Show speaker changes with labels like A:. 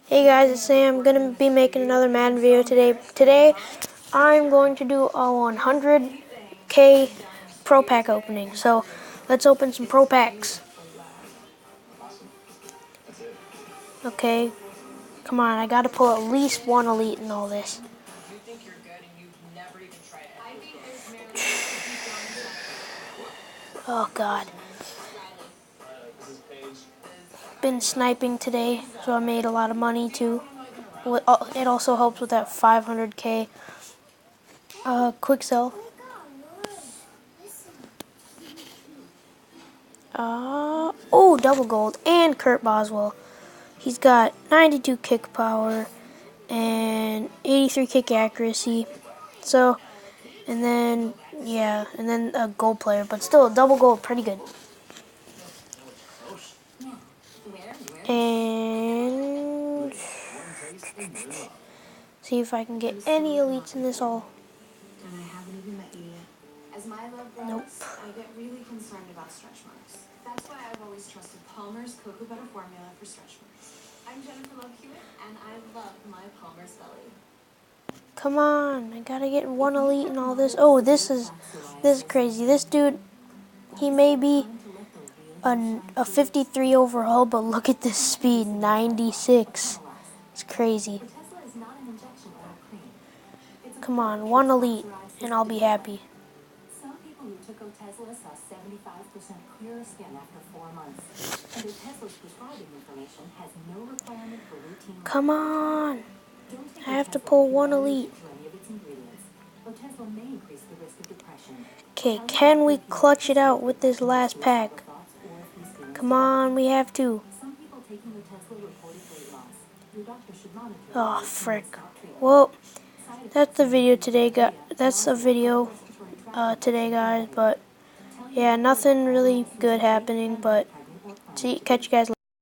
A: Hey guys, it's Sam. I'm gonna be making another Madden video today. Today, I'm going to do a 100K Pro Pack opening. So, let's open some Pro Packs. Okay, come on, I gotta pull at least one Elite in all this. Oh God. Been sniping today, so I made a lot of money too. It also helps with that 500K quick sell. Oh, double gold and Kurt Boswell. He's got 92 kick power and 83 kick accuracy. So, and then a gold player, but still a double gold, pretty good. And see if I can get any elites in this all.
B: And I haven't even met you yet. As my love grows,
A: Nope.
B: I get really concerned about stretch marks. That's why I've always trusted Palmer's cocoa butter formula for stretch marks. I'm Jennifer Love Hewitt, and I love my Palmer's belly.
A: Come on, I gotta get one elite in all this. Oh, this is crazy. This dude, he may be a 53 overall, but look at this speed, 96. It's crazy. Come on, one elite, and I'll be happy.
B: Some people who took Otezla saw 75% clearer skin after 4 months. And Otezla's prescribing information has no requirement for routine.
A: Come on. I have to pull one elite.
B: Otezla may increase the risk of depression.
A: Okay, can we clutch it out with this last pack? Come on, we have to.
B: Some people taking Otezla reported weight loss. Your doctor should monitor.
A: Oh, frick. Well, that's the video today, guys. That's a video today, guys. But yeah, nothing really good happening. But catch you guys later.